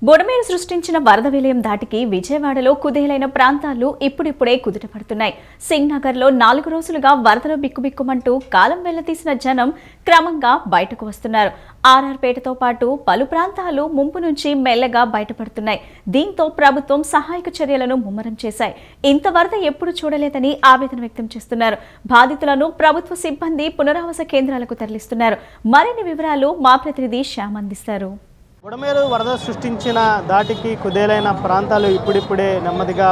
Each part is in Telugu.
బుడమేరు సృష్టించిన వరద విలయం దాటికి విజయవాడలో కుదేలైన ప్రాంతాలు ఇప్పుడిప్పుడే కుదుటపడుతున్నాయి. సింగ్ నగర్లో 4 రోజులుగా వరదలో బిక్కుబిక్కుమంటూ కాలం వెళ్లతీసిన జనం క్రమంగా బయటకు వస్తున్నారు. ఆర్ఆర్పేటతో పాటు పలు ప్రాంతాలు ముంపు నుంచి మెల్లగా బయటపడుతున్నాయి. దీంతో ప్రభుత్వం సహాయక చర్యలను ముమ్మరం చేశాయి. ఇంత వరద ఎప్పుడు చూడలేదని ఆవేదన వ్యక్తం చేస్తున్నారు. బాధితులను ప్రభుత్వ సిబ్బంది పునరావాస కేంద్రాలకు తరలిస్తున్నారు. మరిన్ని వివరాలు మా ప్రతినిధి శ్యామ్ అందిస్తారు. బుడమేరు వరద సృష్టించిన దాటికి కుదేలైన ప్రాంతాలు ఇప్పుడిప్పుడే నెమ్మదిగా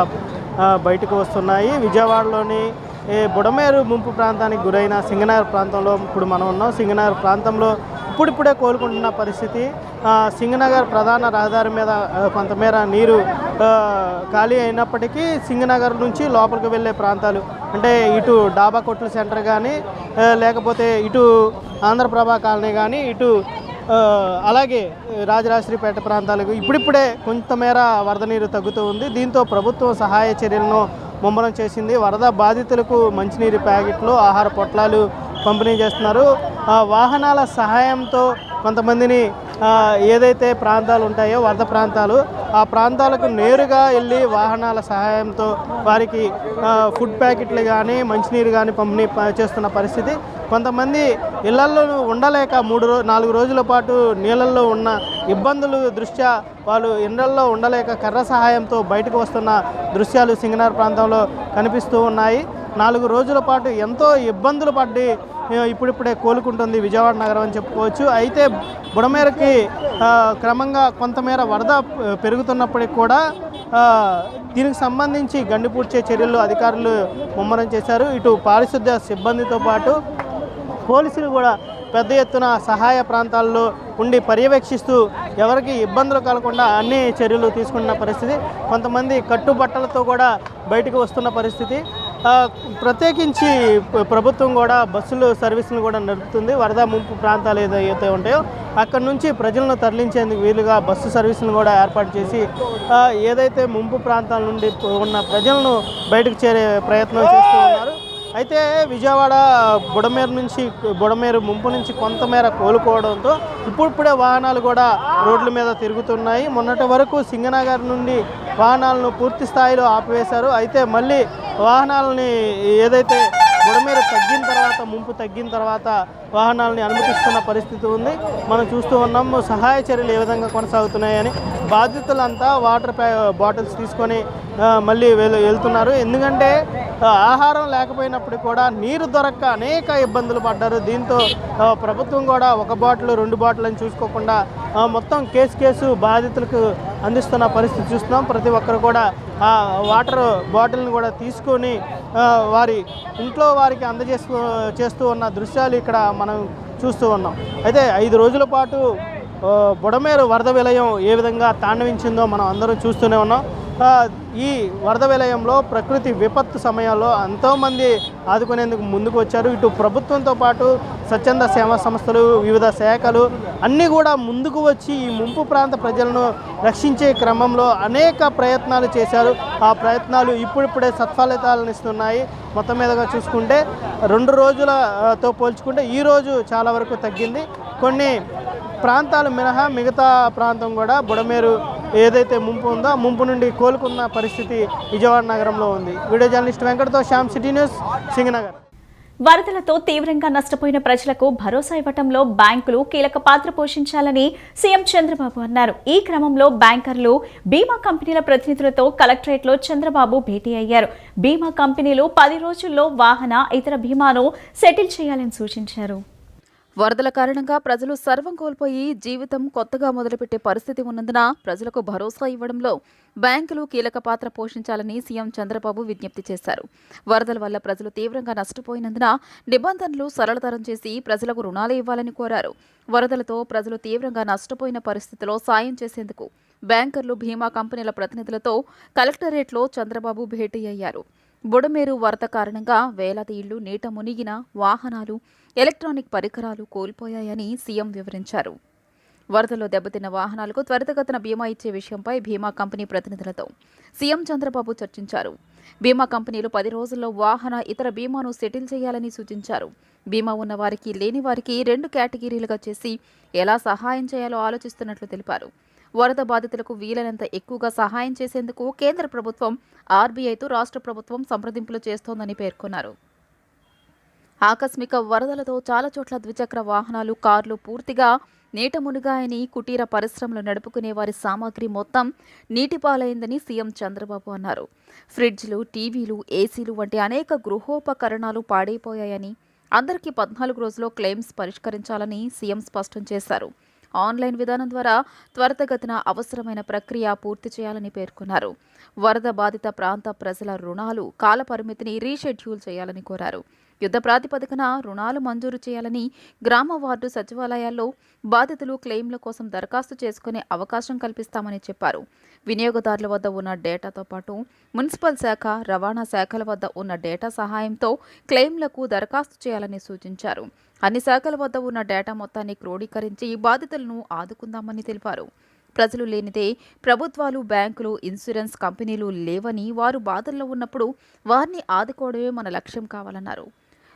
బయటకు వస్తున్నాయి. విజయవాడలోని బుడమేరు ముంపు ప్రాంతానికి గురైన సింగనగర్ ప్రాంతంలో ఇప్పుడు మనం ఉన్నాం. సింగనగర్ ప్రాంతంలో ఇప్పుడిప్పుడే కోలుకుంటున్న పరిస్థితి. సింగనగర్ ప్రధాన రహదారి మీద కొంతమేర నీరు ఖాళీ అయినప్పటికీ సింగనగర్ నుంచి లోపలికి వెళ్ళే ప్రాంతాలు అంటే ఇటు డాబా కొట్లు సెంటర్ కానీ లేకపోతే ఇటు ఆంధ్రప్రభ కాలనీ కానీ ఇటు అలాగే రాజరాజశ్రీపేట ప్రాంతాలకు ఇప్పుడిప్పుడే కొంతమేర వరద నీరు తగ్గుతూ ఉంది. దీంతో ప్రభుత్వం సహాయ చర్యలను ముమ్మరం చేసింది. వరద బాధితులకు మంచినీరు ప్యాకెట్లు, ఆహార పొట్లాలు పంపిణీ చేస్తున్నారు. వాహనాల సహాయంతో కొంతమందిని ఏదైతే ప్రాంతాలు ఉంటాయో వరద ప్రాంతాలు ఆ ప్రాంతాలకు నేరుగా వెళ్ళి వాహనాల సహాయంతో వారికి ఫుడ్ ప్యాకెట్లు కానీ మంచినీరు కానీ పంపిణీ చేస్తున్న పరిస్థితి. కొంతమంది ఇళ్లల్లో ఉండలేక 4 రోజుల పాటు నీళ్ళల్లో ఉన్న ఇబ్బందులు దృష్ట్యా వాళ్ళు ఇళ్లల్లో ఉండలేక కర్ర సహాయంతో బయటకు వస్తున్న దృశ్యాలు సింగనగర్ ప్రాంతంలో కనిపిస్తూ ఉన్నాయి. 4 రోజుల పాటు ఎంతో ఇబ్బందులు పడి ఇప్పుడిప్పుడే కోలుకుంటుంది విజయవాడ నగరం అని చెప్పుకోవచ్చు. అయితే బుడమేరుకి క్రమంగా కొంతమేర వరద పెరుగుతున్నప్పటికి కూడా దీనికి సంబంధించి గండిపూడ్చే చర్యలు అధికారులు ముమ్మరం చేశారు. ఇటు పారిశుద్ధ్య సిబ్బందితో పాటు పోలీసులు కూడా పెద్ద ఎత్తున సహాయ ప్రాంతాల్లో ఉండి పర్యవేక్షిస్తూ ఎవరికి ఇబ్బందులు కలగకుండా అన్ని చర్యలు తీసుకున్న పరిస్థితి. కొంతమంది కట్టుబట్టలతో కూడా బయటకు వస్తున్న పరిస్థితి. ప్రత్యేకించి ప్రభుత్వం కూడా బస్సులు సర్వీసులు కూడా నడుపుతుంది. వరద ముంపు ప్రాంతాలు ఏదైతే ఉంటాయో అక్కడ నుంచి ప్రజలను తరలించేందుకు వీలుగా బస్సు సర్వీసులను కూడా ఏర్పాటు చేసి ఏదైతే ముంపు ప్రాంతాల నుండి ఉన్న ప్రజలను బయటకు చేరే ప్రయత్నం చేస్తూ ఉన్నారు. అయితే విజయవాడ బుడమేరు ముంపు నుంచి కొంతమేర కోలుకోవడంతో ఇప్పుడిప్పుడే వాహనాలు కూడా రోడ్ల మీద తిరుగుతున్నాయి. మొన్నటి వరకు సింగనగర్ నుండి వాహనాలను పూర్తి స్థాయిలో ఆపివేశారు. అయితే మళ్ళీ వాహనాలని ఏదైతే బుడమేరు తగ్గిన తర్వాత ముంపు తగ్గిన తర్వాత వాహనాలని అనుమతిస్తున్న పరిస్థితి ఉంది. మనం చూస్తూ ఉన్నాం సహాయ చర్యలు ఏ విధంగా కొనసాగుతున్నాయని. బాధితులంతా వాటర్ బాటిల్స్ తీసుకొని మళ్ళీ వెళ్తున్నారు. ఎందుకంటే ఆహారం లేకపోయినప్పుడు కూడా నీరు దొరక్క అనేక ఇబ్బందులు పడ్డారు. దీంతో ప్రభుత్వం కూడా 1 బాటిల్ 2 బాటిల్ అని చూసుకోకుండా మొత్తం కేసు బాధితులకు అందిస్తున్న పరిస్థితి చూస్తున్నాం. ప్రతి ఒక్కరు కూడా ఆ వాటర్ బాటిల్ని కూడా తీసుకొని వారి ఇంట్లో వారికి చేస్తూ ఉన్న దృశ్యాలు ఇక్కడ మనం చూస్తూ ఉన్నాం. అయితే 5 రోజుల పాటు బుడమేరు వరద విలయం ఏ విధంగా తాండవించిందో మనం అందరం చూస్తూనే ఉన్నాం. ఈ వరద విలయంలో ప్రకృతి విపత్తు సమయాల్లో ఎంతోమంది ఆదుకునేందుకు ముందుకు వచ్చారు. ఇటు ప్రభుత్వంతో పాటు స్వచ్ఛంద సేవా సంస్థలు, వివిధ శాఖలు అన్నీ కూడా ముందుకు వచ్చి ఈ ముంపు ప్రాంత ప్రజలను రక్షించే క్రమంలో అనేక ప్రయత్నాలు చేశారు. ఆ ప్రయత్నాలు ఇప్పుడిప్పుడే సత్ఫలితాలను ఇస్తున్నాయి. మొత్తం మీదగా చూసుకుంటే 2 రోజులతో పోల్చుకుంటే ఈరోజు చాలా వరకు తగ్గింది. కొన్ని ప్రాంతాలు మినహా మిగతా ప్రాంతం కూడా బుడమేరు ఏదైతే ముంపు ఉందో ముంపు నుండి కోలుకున్న పరిస్థితి విజయవాడ నగరంలో ఉంది. వీడియో జర్నలిస్ట్ వెంకటతో శ్యామ్, సిటీ న్యూస్, సింగనగర్. వరదలతో తీవ్రంగా నష్టపోయిన ప్రజలకు భరోసా ఇవ్వటంలో బ్యాంకులు కీలక పాత్ర పోషించాలని సీఎం చంద్రబాబు అన్నారు. ఈ క్రమంలో బ్యాంకర్లు, బీమా కంపెనీల ప్రతినిధులతో కలెక్టరేట్లో చంద్రబాబు భేటీ అయ్యారు. బీమా కంపెనీలు 10 రోజుల్లో వాహన, ఇతర బీమాను సెటిల్ చేయాలని సూచించారు. వరదల కారణంగా ప్రజలు సర్వం కోల్పోయి జీవితం కొత్తగా మొదలుపెట్టే పరిస్థితి ఉన్నందున ప్రజలకు భరోసా ఇవ్వడంలో బ్యాంకులు కీలక పాత్ర పోషించాలని సీఎం చంద్రబాబు విజ్ఞప్తి చేశారు. వరదల వల్ల ప్రజలు తీవ్రంగా నష్టపోయినందున నిబంధనలు సరళతరం చేసి ప్రజలకు రుణాలు ఇవ్వాలని కోరారు. వరదలతో ప్రజలు తీవ్రంగా నష్టపోయిన పరిస్థితిలో సాయం చేసేందుకు బ్యాంకర్లు, బీమా కంపెనీల ప్రతినిధులతో కలెక్టరేట్లో చంద్రబాబు భేటీ అయ్యారు. బుడమేరు వరద కారణంగా వేలాది ఇళ్లు నీట మునిగిన, వాహనాలు, ఎలక్ట్రానిక్ పరికరాలు కోల్పోయాయని సీఎం వివరించారు. వరదలో దెబ్బతిన్న వాహనాలకు త్వరితగతిన బీమా ఇచ్చే విషయంపై బీమా కంపెనీ ప్రతినిధులతో సీఎం చంద్రబాబు చర్చించారు. బీమా కంపెనీలు 10 రోజుల్లో వాహన, ఇతర బీమాను సెటిల్ చేయాలని సూచించారు. బీమా ఉన్న వారికి, లేని వారికి 2 కేటగిరీలుగా చేసి ఎలా సహాయం చేయాలో ఆలోచిస్తున్నట్లు తెలిపారు. వరద బాధితులకు వీలైనంత ఎక్కువగా సహాయం చేసేందుకు కేంద్ర ప్రభుత్వం ఆర్బీఐతో రాష్ట్ర ప్రభుత్వం సంప్రదింపులు చేస్తోందని పేర్కొన్నారు. ఆకస్మిక వరదలతో చాలా చోట్ల ద్విచక్ర వాహనాలు, కార్లు పూర్తిగా నీట మునిగాయని, కుటీర పరిశ్రమలు నడుపుకునే వారి సామాగ్రి మొత్తం నీటిపాలైందని సీఎం చంద్రబాబు అన్నారు. ఫ్రిడ్జ్లు, టీవీలు, ఏసీలు వంటి అనేక గృహోపకరణాలు పాడైపోయాయని, అందరికీ 14 రోజుల్లో క్లెయిమ్స్ పరిష్కరించాలని సీఎం స్పష్టం చేశారు. ఆన్లైన్ విధానం ద్వారా త్వరితగతిన అవసరమైన ప్రక్రియ పూర్తి చేయాలని పేర్కొన్నారు. వరద బాధిత ప్రాంత ప్రజల రుణాలు కాలపరిమితిని రీషెడ్యూల్ చేయాలని కోరారు. యుద్ధ ప్రాతిపదికన రుణాలు మంజూరు చేయాలని, గ్రామ వార్డు సచివాలయాల్లో బాధితులు క్లెయిమ్ల కోసం దరఖాస్తు చేసుకునే అవకాశం కల్పిస్తామని చెప్పారు. వినియోగదారుల వద్ద ఉన్న డేటాతో పాటు మున్సిపల్ శాఖ, రవాణా శాఖల వద్ద ఉన్న డేటా సహాయంతో క్లెయిమ్లకు దరఖాస్తు చేయాలని సూచించారు. అన్ని శాఖల వద్ద ఉన్న డేటా మొత్తాన్ని క్రోడీకరించి బాధితులను ఆదుకుందామని తెలిపారు. ప్రజలు లేనిదే ప్రభుత్వాలు, బ్యాంకులు, ఇన్సూరెన్స్ కంపెనీలు లేవని, వారు బాధల్లో ఉన్నప్పుడు వారిని ఆదుకోవడమే మన లక్ష్యం కావాలన్నారు.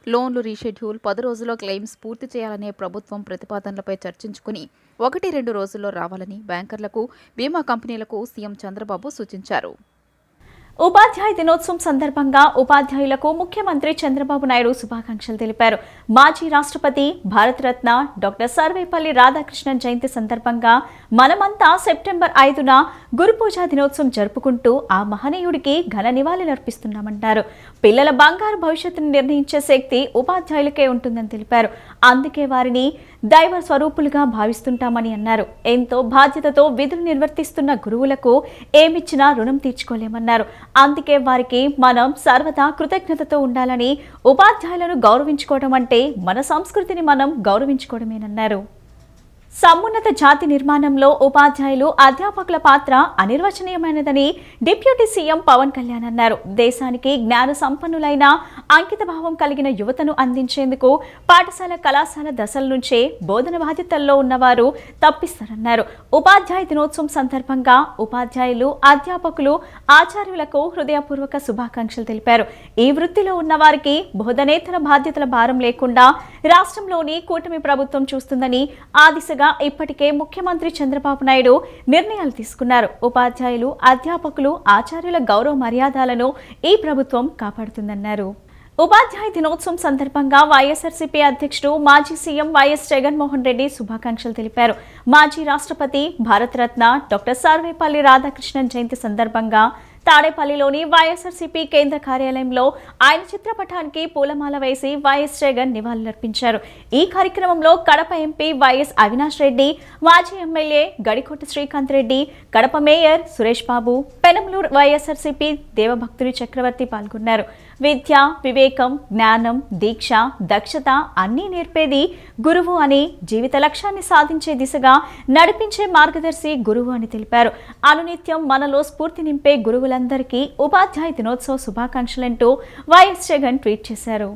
లోన్లు రీషెడ్యూల్, 10 రోజుల్లో క్లెయిమ్స్ పూర్తి చేయాలనే ప్రభుత్వం ప్రతిపాదనలపై చర్చించుకుని 1-2 రోజుల్లో రావాలని బ్యాంకర్లకు, బీమా కంపెనీలకు సీఎం చంద్రబాబు సూచించారు. ఉపాధ్యాయ దినోత్సవం సందర్భంగా ఉపాధ్యాయులకు ముఖ్యమంత్రి చంద్రబాబు నాయుడు శుభాకాంక్షలు తెలిపారు. మాజీ రాష్ట్రపతి, భారతరత్న డాక్టర్ సర్వేపల్లి రాధాకృష్ణన్ జయంతి సందర్భంగా మనమంతా సెప్టెంబర్ 5న గురుపూజా దినోత్సవం జరుపుకుంటూ ఆ మహనీయుడికి ఘన నివాళులర్పిస్తున్నామన్నారు. పిల్లల బంగారు భవిష్యత్తును నిర్ణయించే శక్తి ఉపాధ్యాయులకే ఉంటుందని తెలిపారు. అందుకే వారిని దైవ స్వరూపులుగా భావిస్తుంటామని అన్నారు. ఎంతో బాధ్యతతో విధులు నిర్వర్తిస్తున్న గురువులకు ఏమిచ్చినా రుణం తీర్చుకోలేమన్నారు. అందుకే వారికి మనం సర్వదా కృతజ్ఞతతో ఉండాలని, ఉపాధ్యాయులను గౌరవించుకోవడం అంటే మన సంస్కృతిని మనం గౌరవించుకోవడమేనన్నారు. సమున్నత జాతి నిర్మాణంలో ఉపాధ్యాయులు, అధ్యాపకుల పాత్ర అనిర్వచనీయమైనదని డిప్యూటీ సీఎం పవన్ కళ్యాణ్ అన్నారు. దేశానికి జ్ఞాన సంపన్నులైన, అంకితభావం కలిగిన యువతను అందించేందుకు పాఠశాల, కళాశాల దశల నుంచే బోధన బాధ్యతల్లో ఉన్నవారు తప్పిస్తారన్నారు. ఉపాధ్యాయ దినోత్సవం సందర్భంగా ఉపాధ్యాయులు, అధ్యాపకులు, ఆచార్యులకు హృదయపూర్వక శుభాకాంక్షలు తెలిపారు. ఈ వృత్తిలో ఉన్న వారికి బోధనేతర బాధ్యతల భారం లేకుండా రాష్ట్రంలోని కూటమి ప్రభుత్వం చూస్తుందని, ఆ దిశగా ఇప్పటికే ముఖ్యమంత్రి చంద్రబాబు నాయుడు నిర్ణయాలు తీసుకున్నారు. ఉపాధ్యాయులు, అధ్యాపకులు, ఆచార్యుల గౌరవ మర్యాదలను ఈ ప్రభుత్వం కాపాడుతుందన్నారు. ఉపాధ్యాయ దినోత్సవం సందర్భంగా వైఎస్ఆర్సీపీ అధ్యక్షుడు, మాజీ సీఎం వైఎస్ జగన్మోహన్ రెడ్డి శుభాకాంక్షలు తెలిపారు. మాజీ రాష్ట్రపతి, భారతరత్న డాక్టర్ సర్వేపల్లి రాధాకృష్ణన్ జయంతి సందర్భంగా తాడేపల్లిలోని వైఎస్ఆర్సీపీ కేంద్ర కార్యాలయంలో ఆయన చిత్రపటానికి పూలమాల వేసి వైఎస్ జగన్ నివాళులర్పించారు. ఈ కార్యక్రమంలో కడప ఎంపీ వైఎస్ అవినాష్ రెడ్డి, మాజీ ఎమ్మెల్యే గడికోట శ్రీకాంత్ రెడ్డి, కడప మేయర్ సురేష్ బాబు, పెనమలూరు వైఎస్ఆర్సీపీ దేవభక్తుడి చక్రవర్తి పాల్గొన్నారు. విద్య, వివేకం, జ్ఞానం, దీక్ష, దక్షత అన్నీ నేర్పేది గురువు అని, జీవిత లక్ష్యాన్ని సాధించే దిశగా నడిపించే మార్గదర్శి గురువు అని తెలిపారు. అనునిత్యం మనలో స్ఫూర్తి నింపే గురువులందరికీ ఉపాధ్యాయ దినోత్సవ శుభాకాంక్షలంటూ వైఎస్ జగన్ ట్వీట్ చేశారు.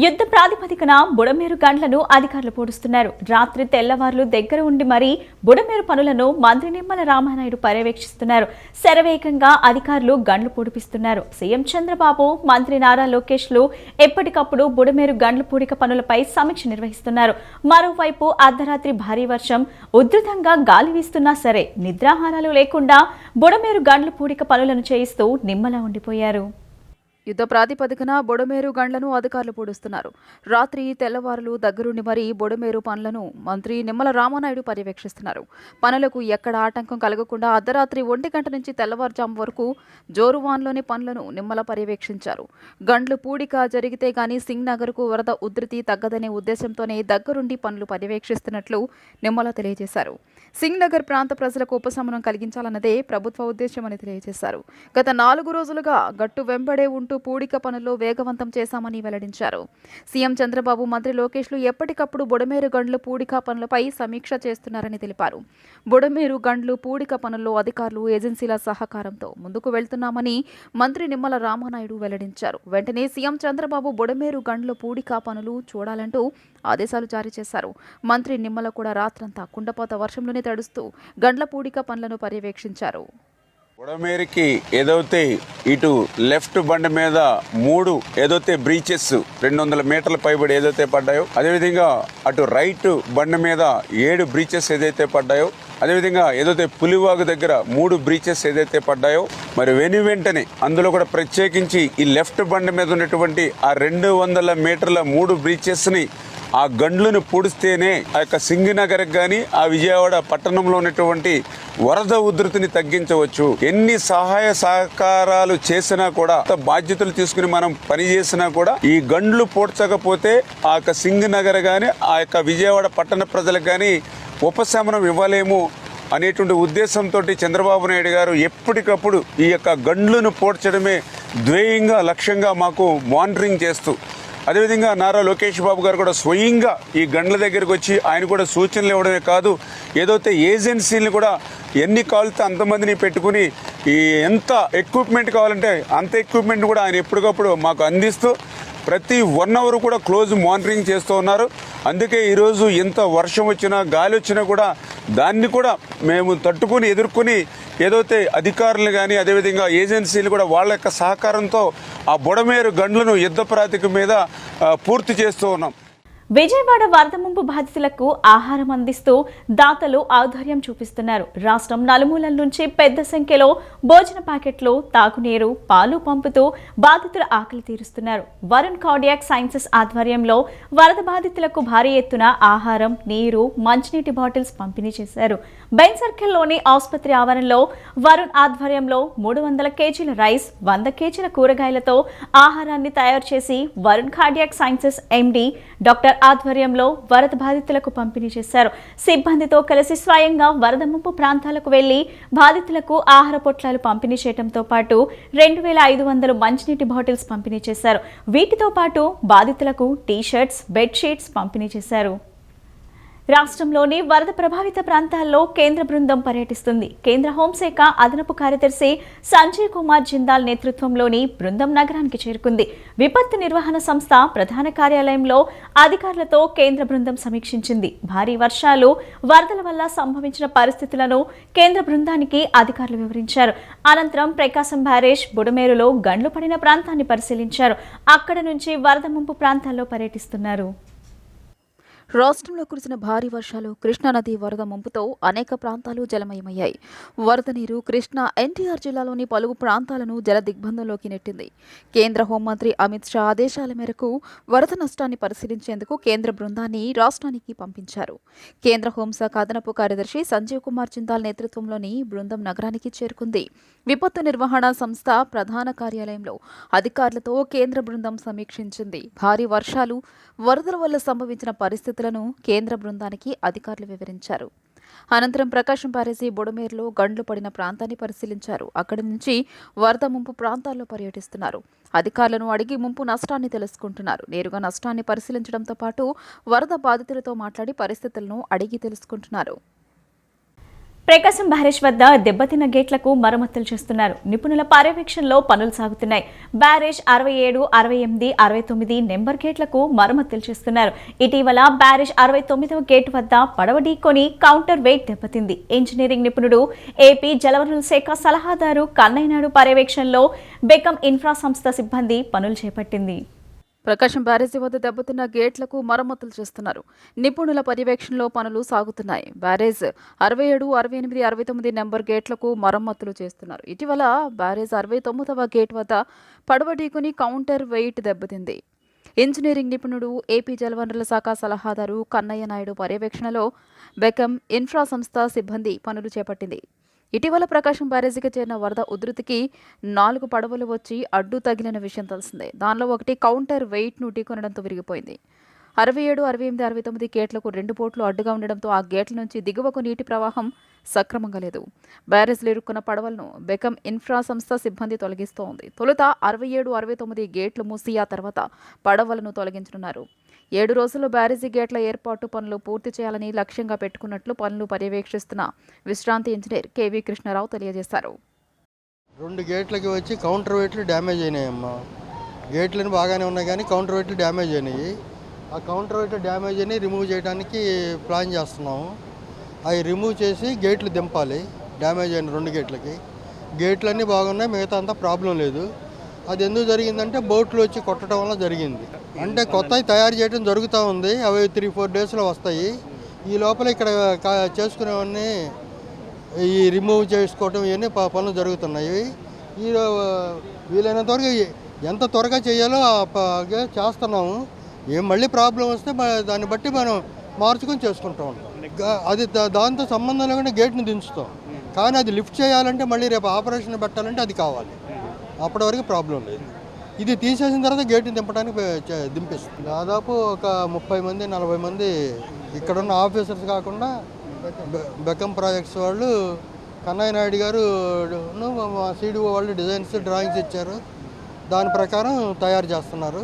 యుద్ధ ప్రాతిపదికన బుడమేరు గండ్లను అధికారులు పొడుస్తున్నారు. రాత్రి తెల్లవారులు దగ్గర ఉండి మరీ బుడమేరు పనులను మంత్రి నిమ్మల రామానాయుడు పర్యవేక్షిస్తున్నారు. శరవేగంగా అధికారులు గండ్లు పొడిపిస్తున్నారు. సీఎం చంద్రబాబు, మంత్రి నారా లోకేష్లు ఎప్పటికప్పుడు బుడమేరు గండ్ల పూడిక పనులపై సమీక్ష నిర్వహిస్తున్నారు. మరోవైపు అర్ధరాత్రి భారీ వర్షం, ఉధృతంగా గాలి వీస్తున్నా సరే నిద్రాహారాలు లేకుండా బుడమేరు గండ్ల పూడిక పనులను చేయిస్తూ నిమ్మలా ఉండిపోయారు. యుద్ధ ప్రాతిపదికన బొడమేరు గండ్లను అధికారులు పొడుస్తున్నారు. రాత్రి తెల్లవారులు దగ్గరుండి మరీ బొడమేరు పనులను మంత్రి నిమ్మల రామానాయుడు పర్యవేక్షిస్తున్నారు. పనులకు ఎక్కడ ఆటంకం కలగకుండా అర్ధరాత్రి 1 గంట నుంచి తెల్లవారుజాము వరకు జోరువాన్లోని పనులను నిమ్మల పర్యవేక్షించారు. గండ్లు పూడిక జరిగితే గానీ సింగ్ నగర్కు వరద ఉధృతి తగ్గదనే ఉద్దేశంతోనే దగ్గరుండి పనులు పర్యవేక్షిస్తున్నట్లు నిమ్మల తెలియజేశారు. సింగ్ నగర్ ప్రాంత ప్రజలకు ఉపశమనం కలిగించాలన్నదే ప్రభుత్వ ఉద్దేశమని తెలియజేశారు. గత 4 రోజులుగా గట్టు వెంబడే ఉంటూ పూడిక పనుల్లో వేగవంతం చేశామని వెల్లడించారు. సీఎం చంద్రబాబు, మంత్రి లోకేష్లు ఎప్పటికప్పుడు బుడమేరు గండ్లు పూడిక పనులపై సమీక్ష చేస్తున్నారని తెలిపారు. బుడమేరు గండ్లు పూడిక పనుల్లో అధికారులు, ఏజెన్సీల సహకారంతో ముందుకు వెళ్తున్నామని మంత్రి నిమ్మల రామానాయుడు వెల్లడించారు. వెంటనే సీఎం చంద్రబాబు బుడమేరు గండ్లు పూడిక పనులు చూడాలంటూ ఆదేశాలు జారీ చేశారు. మంత్రి నిమ్మల కూడా రాత్రంతా కుండపోత వర్షంలోనే తడుస్తూ గండ్ల పూడిక పనులను పర్యవేక్షించారు. బుడమేరుకి ఏదైతే ఇటు లెఫ్ట్ బండి మీద 3 ఏదైతే బ్రీచెస్ 200 మీటర్ల పైబడి ఏదైతే పడ్డాయో, అదేవిధంగా అటు రైట్ బండి మీద 7 బ్రీచెస్ ఏదైతే పడ్డాయో, అదేవిధంగా ఏదైతే పులివాగు దగ్గర 3 బ్రీచెస్ ఏదైతే పడ్డాయో, మరి వెంటనే అందులో కూడా ప్రత్యేకించి ఈ లెఫ్ట్ బండి మీద ఉన్నటువంటి ఆ 200 మీటర్ల 3 బ్రీచెస్ని ఆ గండ్లను పూడిస్తేనే ఆ యొక్క సింగనగర్కి కానీ ఆ విజయవాడ పట్టణంలో ఉన్నటువంటి వరద ఉధృతిని తగ్గించవచ్చు. ఎన్ని సహాయ సహకారాలు చేసినా కూడా, బాధ్యతలు తీసుకుని మనం పని చేసినా కూడా ఈ గండ్లు పూడ్చకపోతే ఆ యొక్క సింగనగర్ కానీ ఆ యొక్క విజయవాడ పట్టణ ప్రజలకు కానీ ఉపశమనం ఇవ్వలేము అనేటువంటి ఉద్దేశంతో చంద్రబాబు నాయుడు గారు ఎప్పటికప్పుడు ఈ యొక్క గండ్లను పూడ్చడమే ధ్యేయంగా లక్ష్యంగా మాకు మానిటరింగ్ చేస్తూ, అదేవిధంగా నారా లోకేష్ బాబు గారు కూడా స్వయంగా ఈ గండ్ల దగ్గరికి వచ్చి ఆయన కూడా సూచనలు ఇవ్వడమే కాదు, ఏదైతే ఏజెన్సీలను కూడా ఎన్ని కావాలితే అంతమందిని పెట్టుకుని ఈ ఎంత ఎక్విప్మెంట్ కావాలంటే అంత ఎక్విప్మెంట్ కూడా ఆయన ఎప్పటికప్పుడు మాకు అందిస్తూ ప్రతి 1 అవర్ కూడా క్లోజ్ మానిటరింగ్ చేస్తూ ఉన్నారు. అందుకే ఈరోజు ఎంత వర్షం వచ్చినా గాలి వచ్చినా కూడా దాన్ని కూడా మేము తట్టుకుని ఎదుర్కొని ఏదైతే అధికారులు కానీ అదేవిధంగా ఏజెన్సీలు కూడా వాళ్ళ యొక్క సహకారంతో ఆ బుడమేరు గండ్లను యుద్ధ ప్రాతిపదిక మీద పూర్తి చేస్తూ ఉన్నాం. విజయవాడ వరద ముంపు బాధితులకు ఆహారం అందిస్తూ దాతలు ఔదార్యం చూపిస్తున్నారు. రాష్ట్రం నలుమూలల నుంచి పెద్ద సంఖ్యలో భోజన ప్యాకెట్లు, తాగునీరు, పాలు పంపుతూ బాధితుల ఆకలి తీరుస్తున్నారు. వరుణ్ కార్డియాక్ సైన్సెస్ ఆధ్వర్యంలో వరద బాధితులకు భారీ ఎత్తున ఆహారం, నీరు, మంచినీటి బాటిల్స్ పంపిణీ చేశారు. బెన్ సర్కిల్లోని ఆసుపత్రి ఆవరణలో వరుణ్ ఆధ్వర్యంలో 300 కేజీల రైస్, 100 కేజీల కూరగాయలతో ఆహారాన్ని తయారు చేసి Varun cardiac sciences MD doctor ఆధ్వర్యంలో వరద బాధితులకు పంపిణీ చేశారు. సిబ్బందితో కలిసి స్వయంగా వరద ముంపు ప్రాంతాలకు వెళ్లి బాధితులకు ఆహార పొట్లాలు పంపిణీ చేయడంతో పాటు 2500 మంచినీటి బాటిల్స్ పంపిణీ చేశారు. వీటితో పాటు బాధితులకు టీ-షర్ట్స్, బెడ్షీట్స్ పంపిణీ చేశారు. రాష్ట్రంలోని వరద ప్రభావిత ప్రాంతాల్లో కేంద్ర బృందం పర్యటిస్తుంది. కేంద్ర హోంశాఖ అదనపు కార్యదర్శి సంజయ్ కుమార్ జిందాల్ నేతృత్వంలోని బృందం నగరానికి చేరుకుంది. విపత్తు నిర్వహణ సంస్థ ప్రధాన కార్యాలయంలో అధికారులతో కేంద్ర బృందం సమీక్షించింది. భారీ వర్షాలు, వరదల వల్ల సంభవించిన పరిస్థితులను కేంద్ర బృందానికి అధికారులు వివరించారు. అనంతరం ప్రకాశం బ్యారేజ్, బుడమేరులో గండ్లు పడిన ప్రాంతాన్ని పరిశీలించారు. అక్కడ నుంచి వరద ముంపు ప్రాంతాల్లో పర్యటిస్తున్నారు. రాష్ట్రంలో కురిసిన భారీ వర్షాలు, కృష్ణానది వరద ముంపుతో అనేక ప్రాంతాలు జలమయమయ్యాయి. వరద నీరు కృష్ణా, ఎన్టీఆర్ జిల్లాలోని పలు ప్రాంతాలను జల దిగ్బంధంలోకి నెట్టింది. కేంద్ర హోంమంత్రి అమిత్ షా ఆదేశాల మేరకు వరద నష్టాన్ని పరిశీలించేందుకు కేంద్ర బృందాన్ని రాష్ట్రానికి పంపించారు. కేంద్ర హోంశాఖ అదనపు కార్యదర్శి సంజీవ్ కుమార్ జిందాల్ నేతృత్వంలోని బృందం నగరానికి చేరుకుంది. విపత్తు నిర్వహణ సంస్థ ప్రధాన కార్యాలయంలో అధికారులతో కేంద్ర బృందం సమీక్షించింది. భారీ వర్షాలు, వరదల వల్ల సంభవించిన పరిస్థితులను కేంద్ర బృందానికి అధికారులు వివరించారు. అనంతరం ప్రకాశం బ్యారేజీ, బుడమేరులో గండ్లు పడిన ప్రాంతాన్ని పరిశీలించారు. అక్కడి నుంచి వరద ముంపు ప్రాంతాల్లో పర్యటిస్తున్నారు. అధికారులను అడిగి ముంపు నష్టాన్ని తెలుసుకుంటున్నారు. నేరుగా నష్టాన్ని పరిశీలించడంతో పాటు వరద బాధితులతో మాట్లాడి పరిస్థితులను అడిగి తెలుసుకుంటున్నారు. ప్రకాశం బ్యారేజ్ వద్ద దెబ్బతిన్న గేట్లకు మరమ్మతులు చేస్తున్నారు. నిపుణుల పర్యవేక్షణలో పనులు సాగుతున్నాయి. బ్యారేజ్ 67, 68, 69 నెంబర్ గేట్లకు మరమ్మతులు చేస్తున్నారు. ఇటీవల బ్యారేజ్ 69వ గేట్ వద్ద పడవ ఢీకొని కౌంటర్ వెయిట్ దెబ్బతింది. ఇంజనీరింగ్ నిపుణుడు, ఏపీ జలవనరుల శాఖ సలహాదారు కన్నయ్య నాయుడు పర్యవేక్షణలో బెకమ్ ఇన్ఫ్రా సంస్థ సిబ్బంది పనులు చేపట్టింది. ప్రకాశం బ్యారేజీ వద్ద దెబ్బతిన్న గేట్లకు మరమ్మతులు చేస్తున్నారు. నిపుణుల పర్యవేక్షణలో పనులు సాగుతున్నాయి. బ్యారేజ్ 67, 68, 69 నెంబర్ గేట్లకు మరమ్మతులు చేస్తున్నారు. ఇటీవల బ్యారేజ్ 69వ గేట్ వద్ద పడవ ఢీకొని కౌంటర్ వెయిట్ దెబ్బతింది. ఇంజనీరింగ్ నిపుణుడు, ఏపీ జలవనరుల శాఖ సలహాదారు కన్నయ్య నాయుడు పర్యవేక్షణలో బెకమ్ ఇన్ఫ్రా సంస్థ సిబ్బంది పనులు చేపట్టింది. ఇటీవల ప్రకాశం బ్యారేజీకి చేరిన వరద ఉధృతికి 4 పడవలు వచ్చి అడ్డు తగిలిన విషయం తెలిసిందే. దానిలో ఒకటి కౌంటర్ వెయిట్ను ఢీకొనడంతో విరిగిపోయింది. 67, 68, 69 గేట్లకు 2 బోట్లు అడ్డుగా ఉండడంతో ఆ గేట్ల నుంచి దిగువకు నీటి ప్రవాహం సక్రమంగా లేదు. బ్యారేజ్లో ఇరుక్కున్న పడవలను బెకమ్ ఇన్ఫ్రా సంస్థ సిబ్బంది తొలగిస్తోంది. తొలుత 67, 69 గేట్లు మూసి ఆ తర్వాత పడవలను తొలగించనున్నారు. 7 రోజుల్లో బ్యారేజీ గేట్ల ఏర్పాటు పనులు పూర్తి చేయాలని లక్ష్యంగా పెట్టుకున్నట్లు పనులు పర్యవేక్షిస్తున్న విశ్రాంతి ఇంజనీర్ కేవీ కృష్ణారావు తెలియజేశారు. 2 గేట్లకి వచ్చి కౌంటర్ వెయిట్లు డ్యామేజ్ అయినాయమ్మా. గేట్లను బాగానే ఉన్నాయి కానీ కౌంటర్ వెయిట్లు డ్యామేజ్ అయినాయి. ఆ కౌంటర్ వెయిట్ డ్యామేజ్ అని రిమూవ్ చేయడానికి ప్లాన్ చేస్తున్నాము. అవి రిమూవ్ చేసి గేట్లు దింపాలి. డ్యామేజ్ అయిన 2 గేట్లకి గేట్లన్నీ బాగున్నాయి, మిగతా అంతా ప్రాబ్లం లేదు. అది ఎందుకు జరిగిందంటే బోట్లు వచ్చి కొట్టడం వల్ల జరిగింది. అంటే కొత్తవి తయారు చేయడం జరుగుతూ ఉంది, అవి 3-4 డేస్లో వస్తాయి. ఈ లోపల ఇక్కడ చేసుకునేవన్నీ ఈ రిమూవ్ చేసుకోవటం ఇవన్నీ పనులు జరుగుతున్నాయి. ఈ వీలైనంత వరకు ఎంత త్వరగా చేయాలో చేస్తున్నాము. మళ్ళీ ప్రాబ్లం వస్తే దాన్ని బట్టి మనం మార్చుకొని చేసుకుంటూ ఉంటాం. అది దాంతో సంబంధం లేకుండా గేట్ని దించుతాం, కానీ అది లిఫ్ట్ చేయాలంటే మళ్ళీ రేపు ఆపరేషన్ పెట్టాలంటే అది కావాలి. అప్పటి వరకు ప్రాబ్లం లేదు. ఇది తీసేసిన తర్వాత గేట్ని దింపడానికి దింపిస్తుంది. దాదాపు ఒక 30 మంది 40 మంది ఇక్కడున్న ఆఫీసర్స్ కాకుండా బెకం ప్రాజెక్ట్స్ వాళ్ళు, కన్నయ్య నాయుడు గారు CDO వాళ్ళు డిజైన్స్ డ్రాయింగ్స్ ఇచ్చారు. దాని ప్రకారం తయారు చేస్తున్నారు.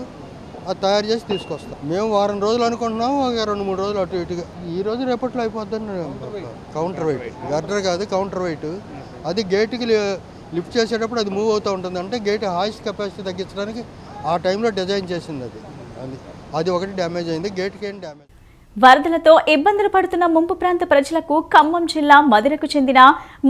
అది తయారు చేసి తీసుకొస్తాం. మేము వారం రోజులు అనుకుంటున్నాము, ఒక 2-3 రోజులు అటు ఇటుగా. ఈ రోజు రేపట్లో అయిపోద్దని. కౌంటర్ వెయిట్ గర్డర్ కాదు, కౌంటర్ వెయిట్. అది గేట్కి లిఫ్ట్ చేసేటప్పుడు అది మూవ్ అవుతూ ఉంటుంది. అంటే గేట్ హాయిస్ కెపాసిటీ తగ్గించడానికి ఆ టైంలో డిజైన్ చేసింది. అది ఒకటి డ్యామేజ్ అయింది. గేట్కి ఏం డ్యామేజ్. వరదలతో ఇబ్బందులు పడుతున్న ముంపు ప్రాంత ప్రజలకు ఖమ్మం జిల్లా మధిరకు చెందిన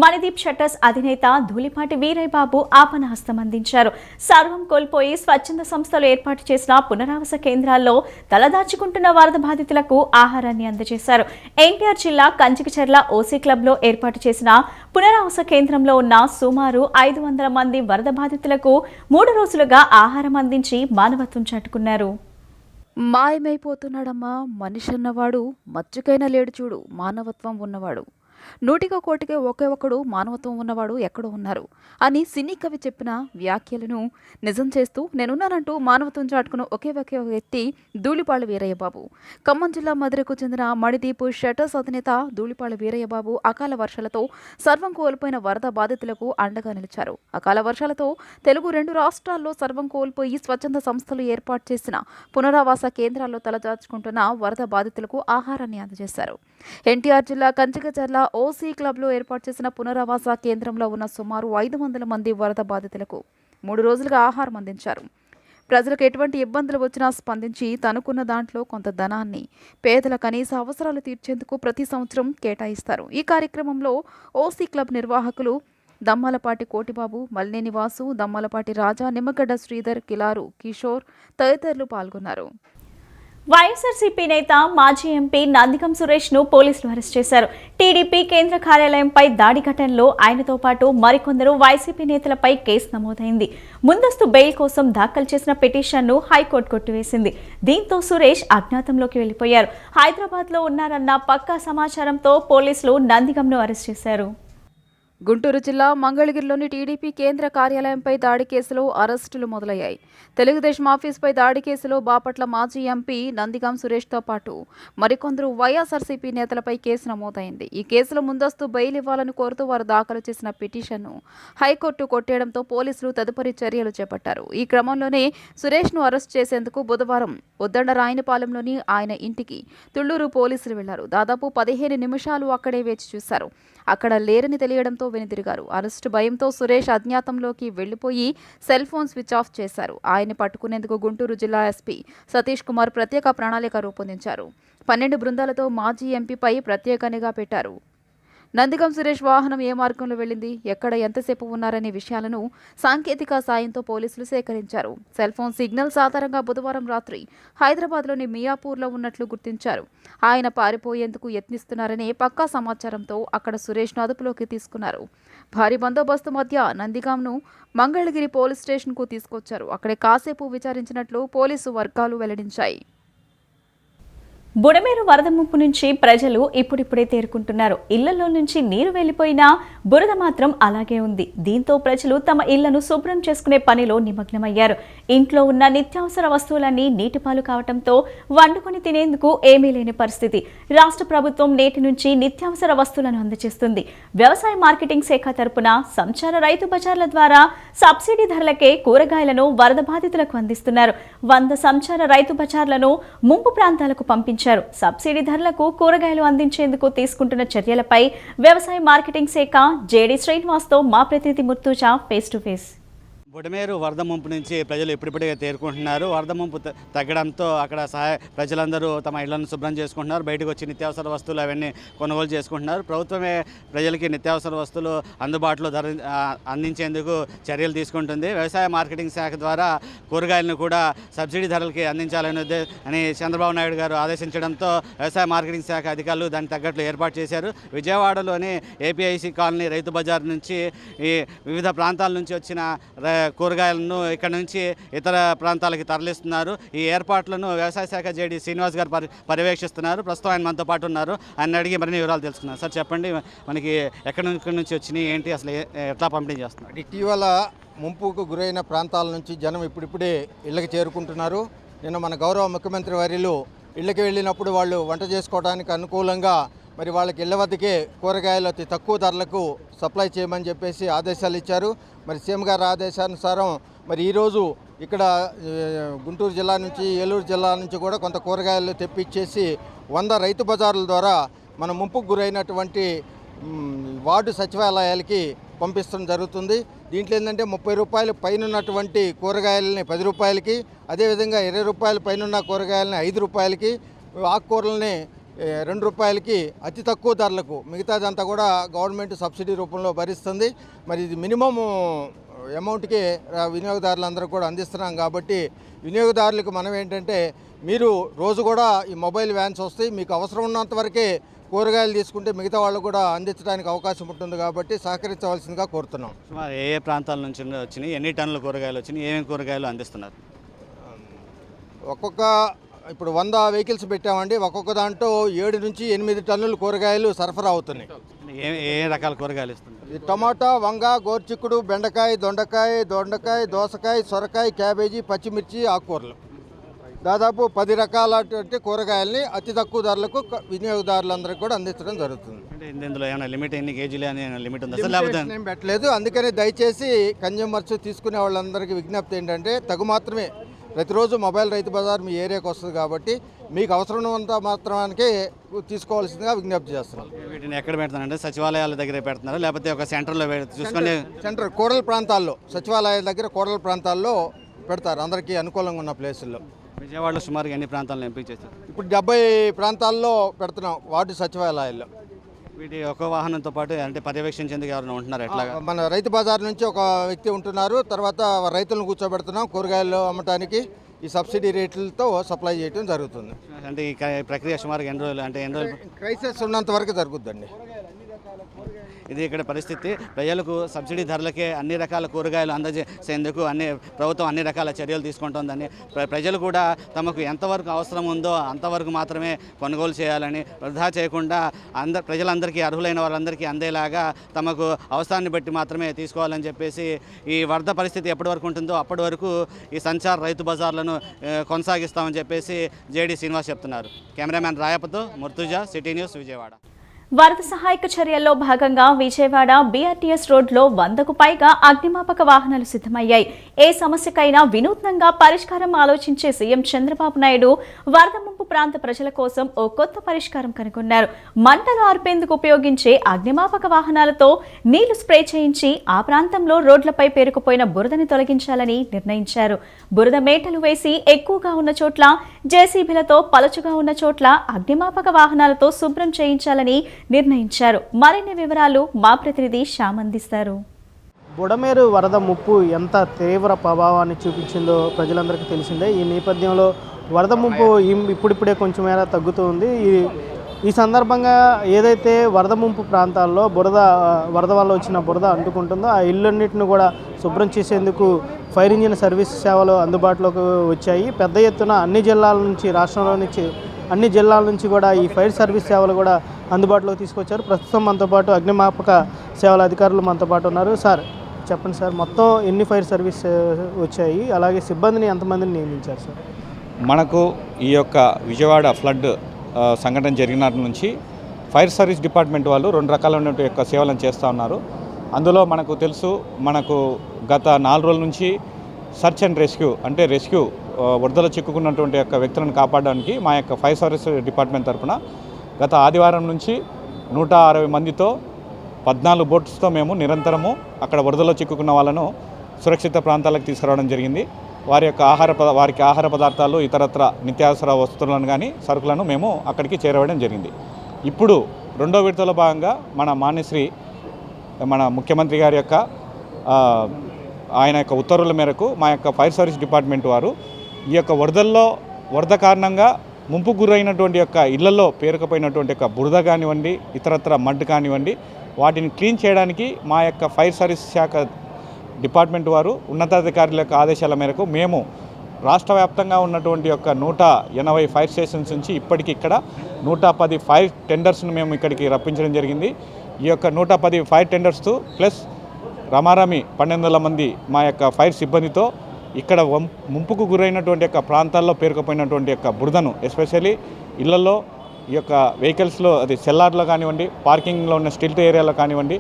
మణిదీప్ షట్టర్స్ అధినేత ధూళిపాటి వీరయ్యబాబు ఆపన్నహస్తం అందించారు. సర్వం కోల్పోయి స్వచ్ఛంద సంస్థలు ఏర్పాటు చేసిన పునరావాస కేంద్రాల్లో తలదాచుకుంటున్న వరద బాధితులకు ఆహారాన్ని అందజేశారు. ఎన్టీఆర్ జిల్లా కంచికచర్ల ఓసీ క్లబ్లో ఏర్పాటు చేసిన పునరావాస కేంద్రంలో ఉన్న సుమారు 500 మంది వరద బాధితులకు 3 రోజులుగా ఆహారం అందించి మానవత్వం చాటుకున్నారు. మాయమైపోతున్నాడమ్మా మనిషి అన్నవాడు, మచ్చుకైనా లేడు చూడు మానవత్వం ఉన్నవాడు. 100-1 ఒకే ఒకడు మానవత్వం ఉన్నవాడు ఎక్కడో ఉన్నారు అని సినీ కవి చెప్పిన వ్యాఖ్యలను నిజం చేస్తూ నేనున్నానంటూ మానవత్వం చాటుకున్న ఒకే వ్యక్తి ధూళిపాళ వీరయ్యబాబు. ఖమ్మం జిల్లా మధిరకు చెందిన మణిదీప్ షట్టర్స్ అధినేత ధూళిపాళ వీరయ్యబాబు అకాల వర్షాలతో సర్వం కోల్పోయిన వరద బాధితులకు అండగా నిలిచారు. అకాల వర్షాలతో తెలుగు 2 రాష్ట్రాల్లో సర్వం కోల్పోయి స్వచ్ఛంద సంస్థలు ఏర్పాటు చేసిన పునరావాస కేంద్రాల్లో తలదాచుకుంటున్న వరద బాధితులకు ఆహారాన్ని అందజేశారు. ఎన్టీఆర్ జిల్లా కంచికచర్ల ఓసీ క్లబ్లో ఏర్పాటు చేసిన పునరావాస కేంద్రంలో ఉన్న సుమారు 500 మంది వరద బాధితులకు 3 రోజులుగా ఆహారం అందించారు. ప్రజలకు ఎటువంటి ఇబ్బందులు వచ్చినా స్పందించి తనుకున్న దాంట్లో కొంత ధనాన్ని పేదల కనీస అవసరాలు తీర్చేందుకు ప్రతి సంవత్సరం కేటాయిస్తారు. ఈ కార్యక్రమంలో ఓసీ క్లబ్ నిర్వాహకులు దమ్మాలపాటి కోటిబాబు, మల్లేని వాసు, దమ్మాలపాటి రాజా, నిమ్మగడ్డ శ్రీధర్, కిలారు కిషోర్ తదితరులు పాల్గొన్నారు. వైఎస్ఆర్సీపీ నేత మాజీ ఎంపీ నందిగం సురేష్ ను పోలీసులు అరెస్ట్ చేశారు. టీడీపీ కేంద్ర కార్యాలయంపై దాడి ఘటనలో ఆయనతో పాటు మరికొందరు వైసీపీ నేతలపై కేసు నమోదైంది. ముందస్తు బెయిల్ కోసం దాఖలు చేసిన పిటిషన్ను హైకోర్టు కొట్టివేసింది. దీంతో సురేష్ అజ్ఞాతంలోకి వెళ్లిపోయారు. హైదరాబాద్లో ఉన్నారన్న పక్కా సమాచారంతో పోలీసులు నందిగంను అరెస్ట్ చేశారు. గుంటూరు జిల్లా మంగళగిరిలోని టీడీపీ కేంద్ర కార్యాలయంపై దాడి కేసులో అరెస్టులు మొదలయ్యాయి. తెలుగుదేశం ఆఫీసుపై దాడి కేసులో బాపట్ల మాజీ ఎంపీ నందిగం సురేష్తో పాటు మరికొందరు వైఎస్ఆర్సీపీ నేతలపై కేసు నమోదైంది. ఈ కేసులో ముందస్తు బెయిల్ ఇవ్వాలని కోరుతూ వారు దాఖలు చేసిన పిటిషన్ను హైకోర్టు కొట్టేయడంతో పోలీసులు తదుపరి చర్యలు చేపట్టారు. ఈ క్రమంలోనే సురేష్ను అరెస్ట్ చేసేందుకు బుధవారం ఉద్దండ రాయనపాలెంలోని ఆయన ఇంటికి తుళ్లూరు పోలీసులు వెళ్లారు. దాదాపు 15 నిమిషాలు అక్కడే వేచి చూశారు. అక్కడ లేరని తెలియడంతో వెనుదిరిగారు. అరెస్టు భయంతో సురేష్ అజ్ఞాతంలోకి వెళ్లిపోయి సెల్ ఫోన్ స్విచ్ ఆఫ్ చేశారు. ఆయన్ని పట్టుకునేందుకు గుంటూరు జిల్లా ఎస్పీ సతీష్ కుమార్ ప్రత్యేక ప్రణాళిక రూపొందించారు. 12 బృందాలతో మాజీ ఎంపీపై ప్రత్యేక నిఘా పెట్టారు. నందిగం సురేష్ వాహనం ఏ మార్గంలో వెళ్లింది, ఎక్కడ ఎంతసేపు ఉన్నారనే విషయాలను సాంకేతిక సాయంతో పోలీసులు సేకరించారు. సెల్ ఫోన్ సిగ్నల్స్ ఆధారంగా బుధవారం రాత్రి హైదరాబాద్లోని మియాపూర్లో ఉన్నట్లు గుర్తించారు. ఆయన పారిపోయేందుకు యత్నిస్తున్నారనే పక్కా సమాచారంతో అక్కడ సురేష్ను అదుపులోకి తీసుకున్నారు. భారీ బందోబస్తు మధ్య నందిగంను మంగళగిరి పోలీస్ స్టేషన్కు తీసుకొచ్చారు. అక్కడే కాసేపు విచారించినట్లు పోలీసు వర్గాలు వెల్లడించాయి. బుడమేరు వరద ముప్పు నుంచి ప్రజలు ఇప్పుడిప్పుడే తేరుకుంటున్నారు. ఇళ్లలో నుంచి నీరు వెళ్లిపోయినా బురద మాత్రం అలాగే ఉంది. దీంతో ప్రజలు తమ ఇళ్లను శుభ్రం చేసుకునే పనిలో నిమగ్నమయ్యారు. ఇంట్లో ఉన్న నిత్యావసర వస్తువులన్నీ నీటిపాలు కావడంతో వండుకొని తినేందుకు ఏమీ లేని పరిస్థితి. రాష్ట్ర ప్రభుత్వం నేటి నుంచి నిత్యావసర వస్తువులను అందజేస్తుంది. వ్యవసాయ మార్కెటింగ్ శాఖ తరపున సంచార రైతు బజార్ల ద్వారా సబ్సిడీ ధరలకే కూరగాయలను వరద బాధితులకు అందిస్తున్నారు. 100 సంచార రైతు బజార్లను ముంపు ప్రాంతాలకు పంపించారు. సబ్సిడీ ధరలకు కూరగాయలు అందించేందుకు తీసుకుంటున్న చర్యలపై వ్యవసాయ మార్కెటింగ్ శాఖ జేడీ శ్రీనివాస్తో మా ప్రతినిధి Murtaza face to face. Budameru వరద ముంపు నుంచి ప్రజలు ఇప్పుడిప్పుడే తేరుకుంటున్నారు. వరద ముంపు తగ్గడంతో అక్కడ ప్రజలందరూ తమ ఇళ్లను శుభ్రం చేసుకుంటున్నారు. బయటకు వచ్చి నిత్యావసర వస్తువులు అవన్నీ కొనుగోలు చేసుకుంటున్నారు. ప్రభుత్వమే ప్రజలకి నిత్యావసర వస్తువులు అందుబాటులో అందించేందుకు చర్యలు తీసుకుంటుంది. వ్యవసాయ మార్కెటింగ్ శాఖ ద్వారా కూరగాయలను కూడా సబ్సిడీ ధరలకి అందించాలని చంద్రబాబు నాయుడు గారు ఆదేశించడంతో వ్యవసాయ మార్కెటింగ్ శాఖ అధికారులు దానికి తగ్గట్లు ఏర్పాటు చేశారు. విజయవాడలోని ఏపీఐసి కాలనీ రైతు బజార్ నుంచి ఈ వివిధ ప్రాంతాల నుంచి వచ్చిన కూరగాయలను ఇక్కడ నుంచి ఇతర ప్రాంతాలకి తరలిస్తున్నారు. ఈ ఏర్పాట్లను వ్యవసాయ శాఖ జేడీ శ్రీనివాస్ గారు పర్యవేక్షిస్తున్నారు. ప్రస్తుతం ఆయన మనతో పాటు ఉన్నారు. ఆయన అడిగి మరిన్ని వివరాలు తెలుసుకున్నారు. సార్ చెప్పండి, మనకి ఎక్కడి నుంచి వచ్చినాయి, ఏంటి, అసలు ఎట్లా పంపిణీ చేస్తున్నారు? ఇటీవల ముంపుకు గురైన ప్రాంతాల నుంచి జనం ఇప్పుడిప్పుడే ఇళ్ళకి చేరుకుంటున్నారు. నిన్న మన గౌరవ ముఖ్యమంత్రి వర్యులు ఇళ్ళకి వెళ్ళినప్పుడు వాళ్ళు వంట చేసుకోవడానికి అనుకూలంగా మరి వాళ్ళకి ఇళ్ల వద్దకే కూరగాయలు అతి తక్కువ ధరలకు సప్లై చేయమని చెప్పేసి ఆదేశాలు ఇచ్చారు. మరి సీఎం గారి ఆదేశానుసారం మరి ఈరోజు ఇక్కడ గుంటూరు జిల్లా నుంచి, ఏలూరు జిల్లా నుంచి కూడా కొంత కూరగాయలు తెప్పించేసి 100 రైతు బజార్ల ద్వారా మన ముంపుకు గురైనటువంటి వార్డు సచివాలయాలకి పంపిస్తడం జరుగుతుంది. దీంట్లో ఏంటంటే 30 రూపాయలు పైన ఉన్నటువంటి కూరగాయలని 10 రూపాయలకి, అదేవిధంగా 20 రూపాయల పైన ఉన్న కూరగాయలని 5 రూపాయలకి, ఆకుకూరలని 2 రూపాయలకి అతి తక్కువ ధరలకు, మిగతాదంతా కూడా గవర్నమెంట్ సబ్సిడీ రూపంలో భరిస్తుంది. మరి ఇది మినిమం అమౌంట్కి వినియోగదారులందరూ కూడా అందిస్తున్నాం. కాబట్టి వినియోగదారులకు మనం ఏంటంటే, మీరు రోజు కూడా ఈ మొబైల్ వ్యాన్స్ వస్తాయి, మీకు అవసరం ఉన్నంత వరకే కూరగాయలు తీసుకుంటే మిగతా వాళ్ళు కూడా అందించడానికి అవకాశం ఉంటుంది. కాబట్టి సహకరించవలసిందిగా కోరుతున్నాం. ఏ ప్రాంతాల నుంచి వచ్చినాయి, ఎన్ని టన్నుల కూరగాయలు వచ్చినాయి, ఏమేమి కూరగాయలు అందిస్తున్నారు? ఇప్పుడు 100 వెహికల్స్ పెట్టామండి. ఒక్కొక్క దాంట్లో 7 నుంచి 8 టన్నుల కూరగాయలు సరఫరా అవుతున్నాయి. ఏ రకాల కూరగాయలు ఇస్తున్నారు? టమాటా, వంగ, గోరుచిక్కుడు, బెండకాయ, దొండకాయ, దోసకాయ, సొరకాయ, క్యాబేజీ, పచ్చిమిర్చి, ఆకుకూరలు, దాదాపు 10 రకాలటువంటి కూరగాయలని అతి తక్కువ ధరలకు వినియోగదారులందరికీ కూడా అందించడం జరుగుతుంది. అంటే ఇందులో ఏమైనా లిమిట్, ఎన్ని కేజీలు అని లిమిట్ ఉందా? లేకపోతే ఏం పెట్టలేదు. అందుకని దయచేసి కన్జ్యూమర్స్ తీసుకునే వాళ్ళందరికీ విజ్ఞప్తి ఏంటంటే, తగు మాత్రమే. ప్రతిరోజు మొబైల్ రైతు బజార్ మీ ఏరియాకి వస్తుంది కాబట్టి మీకు అవసరమైనంత మాత్రానికి తీసుకోవాల్సిందిగా విజ్ఞప్తి చేస్తున్నాం. వీటిని ఎక్కడ పెడుతున్నారంటే సచివాలయాల దగ్గర పెడుతున్నారు, లేకపోతే ఒక సెంటర్లో చూసుకొని? సెంటర్ కూడల ప్రాంతాల్లో, సచివాలయాల దగ్గర కూడల ప్రాంతాల్లో పెడతారు, అందరికీ అనుకూలంగా ఉన్న ప్లేసుల్లో. విజయవాడలో సుమారుగా ఎన్ని ప్రాంతాలను ఎంపిక చేస్తారు? ఇప్పుడు 70 ప్రాంతాల్లో పెడుతున్నాం వార్డు సచివాలయాల్లో. వీటి ఒక వాహనంతో పాటు అంటే పర్యవేక్షించేందుకు ఎవరైనా ఉంటున్నారు? ఎట్లా? మన రైతు బజార్ నుంచి ఒక వ్యక్తి ఉంటున్నారు. తర్వాత రైతులను కూర్చోబెడుతున్నాం. కూరగాయలు అమ్మటానికి ఈ సబ్సిడీ రేట్లతో సప్లై చేయడం జరుగుతుంది. అంటే ఈ ప్రక్రియ సుమారుగా ఎన్ని రోజులు, అంటే ఎన్ని రోజులు క్రైసిస్ ఉన్నంత వరకు జరుగుతుందండి. ఇది ఇక్కడ పరిస్థితి. ప్రజలకు సబ్సిడీ ధరలకే అన్ని రకాల కూరగాయలు అందజేసేందుకు ప్రభుత్వం అన్ని రకాల చర్యలు తీసుకుంటుందని, ప్రజలు కూడా తమకు ఎంతవరకు అవసరం ఉందో అంతవరకు మాత్రమే కొనుగోలు చేయాలని, వృధా చేయకుండా ప్రజలందరికీ, అర్హులైన వారందరికీ అందేలాగా తమకు అవసరాన్ని బట్టి మాత్రమే తీసుకోవాలని చెప్పేసి, ఈ వరద పరిస్థితి ఎప్పటి వరకు ఉంటుందో అప్పటి వరకు ఈ సంచార్ రైతు బజార్లను కొనసాగిస్తామని చెప్పేసి జేడీ శ్రీనివాస్ చెప్తున్నారు. కెమెరామ్యాన్ రాయపతో ముర్తుజా, సిటీ న్యూస్, విజయవాడ. వరద సహాయక చర్యల్లో భాగంగా విజయవాడ బీఆర్టీఎస్ రోడ్లో 100కు పైగా అగ్నిమాపక వాహనాలు సిద్ధమయ్యాయి. ఏ సమస్యకైనా వినూత్నంగా పరిష్కారం ఆలోచించే సీఎం చంద్రబాబు నాయుడు వరద ముంపు ప్రాంత ప్రజల కోసం ఓ కొత్త పరిష్కారం కనుగొన్నారు. మంటలు ఆర్పేందుకు ఉపయోగించే అగ్నిమాపక వాహనాలతో నీళ్లు స్ప్రే చేయించి ఆ ప్రాంతంలో రోడ్లపై పేరుకుపోయిన బురదని తొలగించాలని నిర్ణయించారు. బురద మేటలు వేసి ఎక్కువగా ఉన్న చోట్ల, జేసీబీలతో పలచుగా ఉన్న చోట్ల అగ్నిమాపక వాహనాలతో శుభ్రం చేయించాలని నిర్ణయించారు. మరిన్ని వివరాలు మా ప్రతినిధి శ్యామ్ అందిస్తారు. బుడమేరు వరద ముప్పు ఎంత తీవ్ర ప్రభావాన్ని చూపించిందో ప్రజలందరికీ తెలిసిందే. ఈ నేపథ్యంలో వరద ముప్పు ఇప్పుడిప్పుడే కొంచెం మేర తగ్గుతూ ఉంది. ఈ సందర్భంగా ఏదైతే వరద ముంపు ప్రాంతాల్లో వరద వల్ల వచ్చిన బురద అంటుకుంటుందో ఆ ఇళ్ళన్నింటిని కూడా శుభ్రం చేసేందుకు ఫైర్ ఇంజిన్ సర్వీస్ సేవలు అందుబాటులోకి వచ్చాయి. పెద్ద ఎత్తున అన్ని జిల్లాల నుంచి, రాష్ట్రంలో నుంచి అన్ని జిల్లాల నుంచి కూడా ఈ ఫైర్ సర్వీస్ సేవలు కూడా అందుబాటులోకి తీసుకొచ్చారు. ప్రస్తుతం మనతో పాటు అగ్నిమాపక సేవల అధికారులు మనతో పాటు ఉన్నారు. సార్ చెప్పండి సార్, మొత్తం ఎన్ని ఫైర్ సర్వీస్ వచ్చాయి, అలాగే సిబ్బందిని ఎంతమందిని నియమించారు సార్? మనకు ఈ యొక్క విజయవాడ ఫ్లడ్ సంఘటన జరిగినట్టు నుంచి ఫైర్ సర్వీస్ డిపార్ట్మెంట్ వాళ్ళు 2 రకాలైన యొక్క సేవలను చేస్తూ ఉన్నారు. అందులో మనకు తెలుసు, మనకు గత 4 రోజుల నుంచి సర్చ్ అండ్ రెస్క్యూ, అంటే రెస్క్యూ వరదలు చిక్కుకున్నటువంటి యొక్క వ్యక్తులను కాపాడడానికి మా యొక్క ఫైర్ సర్వీస్ డిపార్ట్మెంట్ తరఫున గత ఆదివారం నుంచి 160 మందితో 14 బోట్స్తో మేము నిరంతరము అక్కడ వరదలో చిక్కుకున్న వాళ్ళను సురక్షిత ప్రాంతాలకు తీసుకురావడం జరిగింది. వారికి ఆహార పదార్థాలు, ఇతరత్ర నిత్యావసర వస్తువులను కానీ సరుకులను మేము అక్కడికి చేరవేయడం జరిగింది. ఇప్పుడు రెండో విడతలో భాగంగా మన ముఖ్యమంత్రి గారి యొక్క ఆయన యొక్క ఉత్తర్వుల మేరకు మా యొక్క ఫైర్ సర్వీస్ డిపార్ట్మెంట్ వారు ఈ యొక్క వరద కారణంగా ముంపుకు గురైనటువంటి యొక్క ఇళ్లలో పేరుకుపోయినటువంటి యొక్క బురద కానివ్వండి, ఇతరత్ర మడ్ కానివ్వండి, వాటిని క్లీన్ చేయడానికి మా యొక్క ఫైర్ సర్వీస్ శాఖ డిపార్ట్మెంట్ వారు ఉన్నతాధికారుల యొక్క ఆదేశాల మేరకు మేము రాష్ట్ర వ్యాప్తంగా ఉన్నటువంటి యొక్క 180 ఫైర్ స్టేషన్స్ నుంచి ఇప్పటికి ఇక్కడ 110 ఫైర్ టెండర్స్ను మేము ఇక్కడికి రప్పించడం జరిగింది. ఈ యొక్క 110 ఫైర్ టెండర్స్తో ప్లస్ రమారమి 1200 మంది మా యొక్క ఫైర్ సిబ్బందితో ఇక్కడ ముంపుకు గురైనటువంటి యొక్క ప్రాంతాల్లో పేరుకుపోయినటువంటి యొక్క బురదను, ఎస్పెషల్లీ ఇళ్లలో, ఈ యొక్క వెహికల్స్లో, అది సెల్లార్లో కానివ్వండి, పార్కింగ్లో ఉన్న స్టిల్ట్ ఏరియాలో కానివ్వండి,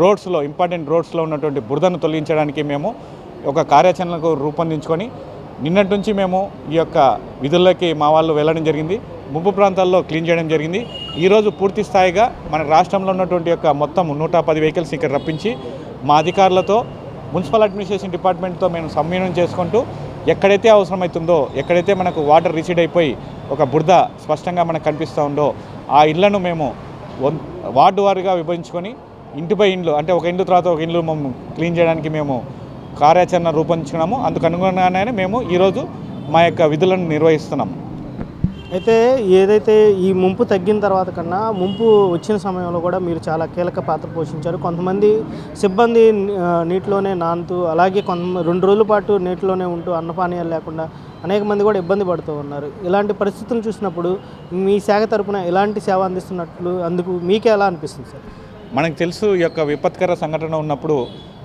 రోడ్స్లో, ఇంపార్టెంట్ రోడ్స్లో ఉన్నటువంటి బురదను తొలగించడానికి మేము ఒక కార్యాచరణకు రూపొందించుకొని నిన్నటి నుంచి మేము ఈ యొక్క విధుల్లోకి మా వాళ్ళు వెళ్ళడం జరిగింది. ముంపు ప్రాంతాల్లో క్లీన్ చేయడం జరిగింది. ఈరోజు పూర్తి స్థాయిగా మన రాష్ట్రంలో ఉన్నటువంటి యొక్క మొత్తం 110 వెహికల్స్ ఇక్కడ రప్పించి మా అధికారులతో, మున్సిపల్ అడ్మినిస్ట్రేషన్ డిపార్ట్మెంట్తో మేము సమన్వయం చేసుకుంటూ ఎక్కడైతే అవసరమవుతుందో, ఎక్కడైతే మనకు వాటర్ రిసీడ్ అయిపోయి ఒక బురద స్పష్టంగా మనకు కనిపిస్తూ ఉందో ఆ ఇళ్లను మేము వార్డు వారీగా విభజించుకొని ఇంటిపై ఇండ్లు, అంటే ఒక ఇండ్లు తర్వాత ఒక ఇండ్లు మేము క్లీన్ చేయడానికి మేము కార్యాచరణ రూపొందించుకున్నాము. అందుకు అనుగుణంగానే మేము ఈరోజు మా యొక్క విధులను నిర్వహిస్తున్నాము. అయితే ఏదైతే ఈ ముంపు తగ్గిన తర్వాత కన్నా ముంపు వచ్చిన సమయంలో కూడా మీరు చాలా కీలక పాత్ర పోషించారు. కొంతమంది సిబ్బంది నీటిలోనే నానుతూ, అలాగే 2 రోజుల పాటు నీటిలోనే ఉంటూ అన్నపానీయాలు లేకుండా అనేక మంది కూడా ఇబ్బంది పడుతూ ఉన్నారు. ఇలాంటి పరిస్థితులను చూసినప్పుడు మీ శాఖ తరపున ఎలాంటి సేవ అందిస్తున్నట్లు అందుకు మీకే ఎలా అనిపిస్తుంది సార్? మనకు తెలుసు, ఈ యొక్క విపత్కర సంఘటన ఉన్నప్పుడు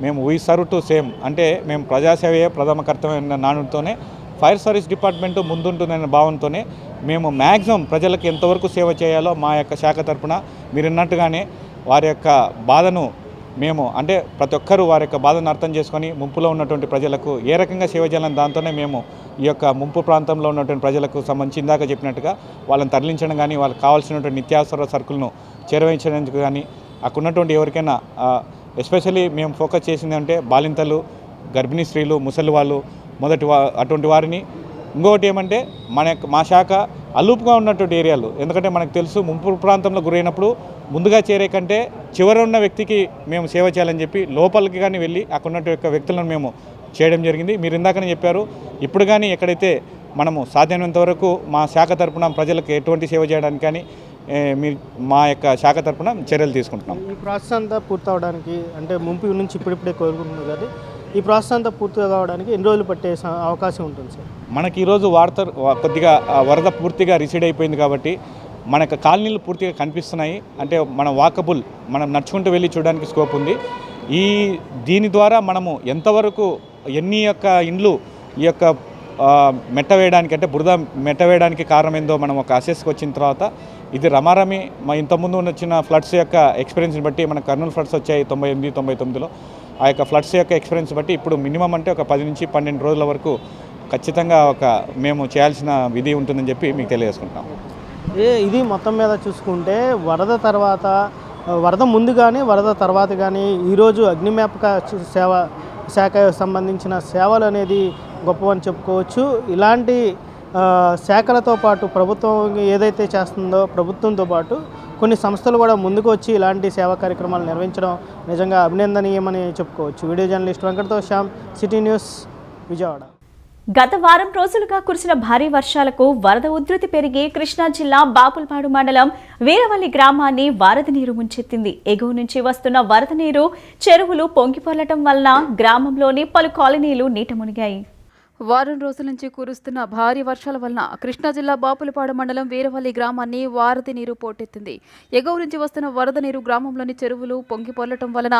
మేము వీ సర్వ్ టు సేమ్, అంటే మేము ప్రజాసేవయే ప్రథమ కర్తవ్యం నానుడితోనే ఫైర్ సర్వీస్ డిపార్ట్మెంటు ముందుంటుందనే భావంతోనే మేము మ్యాక్సిమం ప్రజలకు ఎంతవరకు సేవ చేయాలో మా యొక్క శాఖ తరపున మీరు అన్నట్టుగానే వారి యొక్క బాధను మేము, అంటే ప్రతి ఒక్కరూ వారి యొక్క బాధను అర్థం చేసుకొని ముంపులో ఉన్నటువంటి ప్రజలకు ఏ రకంగా సేవ చేయాలని దాంతోనే మేము ఈ యొక్క ముంపు ప్రాంతంలో ఉన్నటువంటి ప్రజలకు సంబంధించి ఇందాక చెప్పినట్టుగా వాళ్ళని తరలించడం కానీ, వాళ్ళకి కావాల్సినటువంటి నిత్యావసర సరుకులను చేరవేయించడానికి కానీ, అక్కడ ఉన్నటువంటి ఎవరికైనా ఎస్పెషల్లీ మేము ఫోకస్ చేసింది అంటే బాలింతలు, గర్భిణీ స్త్రీలు, ముసలి వాళ్ళు, అటువంటి వారిని. ఇంకొకటి ఏమంటే మా శాఖ అలూపుగా ఉన్నటువంటి ఏరియాలు, ఎందుకంటే మనకు తెలుసు ముంపు ప్రాంతంలో గురైనప్పుడు ముందుగా చేరే కంటే చివర ఉన్న వ్యక్తికి మేము సేవ చేయాలని చెప్పి లోపలికి కానీ వెళ్ళి అక్కడ ఉన్నటువంటి వ్యక్తులను మేము చేయడం జరిగింది. మీరు ఇందాకనే చెప్పారు, ఇప్పుడు కానీ ఎక్కడైతే మనము సాధ్యమైనంత వరకు మా శాఖ తరపున ప్రజలకు ఎటువంటి సేవ చేయడానికి కానీ మా యొక్క శాఖ తరపున చర్యలు తీసుకుంటున్నాం. ఈ ప్రాసెస్ అంతా పూర్తవడానికి, అంటే ముంపు నుంచి ఇప్పుడిప్పుడే కోరుకుంటుంది కానీ ఈ ప్రాసెస్ అంతా పూర్తి కావడానికి ఎన్ని రోజులు పట్టే అవకాశం ఉంటుంది సార్? మనకి ఈరోజు కొద్దిగా వరద పూర్తిగా రిసీడ్ అయిపోయింది కాబట్టి మనకు కాలనీలు పూర్తిగా కనిపిస్తున్నాయి. అంటే మనం వాకబుల్, మనం నడుచుకుంటూ వెళ్ళి చూడడానికి స్కోప్ ఉంది. దీని ద్వారా మనము ఎంతవరకు ఎన్ని యొక్క ఇండ్లు ఈ యొక్క మెట్టవేయడానికి, అంటే బురద మెట్టవేయడానికి కారణమైందో మనం ఒక అసెస్కి వచ్చిన తర్వాత, ఇది రమారమి మా ఇంతకుముందు వచ్చిన ఫ్లడ్స్ యొక్క ఎక్స్పీరియన్స్ని బట్టి, మన కర్నూలు ఫ్లడ్స్ వచ్చాయి 98, 99లో, ఆ యొక్క ఫ్లడ్స్ యొక్క ఎక్స్పీరియన్స్ బట్టి ఇప్పుడు మినిమం అంటే ఒక 10 నుంచి 12 రోజుల వరకు ఖచ్చితంగా మేము చేయాల్సిన విధి ఉంటుందని చెప్పి మీకు తెలియజేసుకుంటాం. ఇది మొత్తం మీద చూసుకుంటే వరద ముందు కానీ వరద తర్వాత కానీ ఈరోజు అగ్నిమాపక శాఖ సంబంధించిన సేవలు అనేది గొప్పవని చెప్పుకోవచ్చు. ఇలాంటి శాఖలతో పాటు ప్రభుత్వం ఏదైతే చేస్తుందో, ప్రభుత్వంతో పాటు కొన్ని సంస్థలు కూడా ముందుకు వచ్చి ఇలాంటి సేవా కార్యక్రమాలు నిర్వహించడం నిజంగా అభినందనీయమని చెప్పుకోవచ్చు. వీడియో జర్నలిస్ట్ వెంకటతో శ్యామ్, సిటీ న్యూస్, విజయవాడ. గత వారం రోజులుగా కురిసిన భారీ వర్షాలకు వరద ఉధృతి పెరిగి కృష్ణా జిల్లా బాపులపాడు మండలం వీరవల్లి గ్రామాన్ని వరద నీరు ముంచెత్తింది. ఎగువ నుంచి వస్తున్న వరద నీరు చెరువులు పొంగిపొర్లటం వలన గ్రామంలోని పలు కాలనీలు నీట మునిగాయి. వారం రోజుల నుంచి కురుస్తున్న భారీ వర్షాల వలన కృష్ణా జిల్లా బాపులపాడు మండలం వీరవల్లి గ్రామాన్ని వరద నీరు పోటెత్తింది. ఎగువ నుంచి వస్తున్న వరద నీరు గ్రామంలోని చెరువులు పొంగి పొర్లటం వలన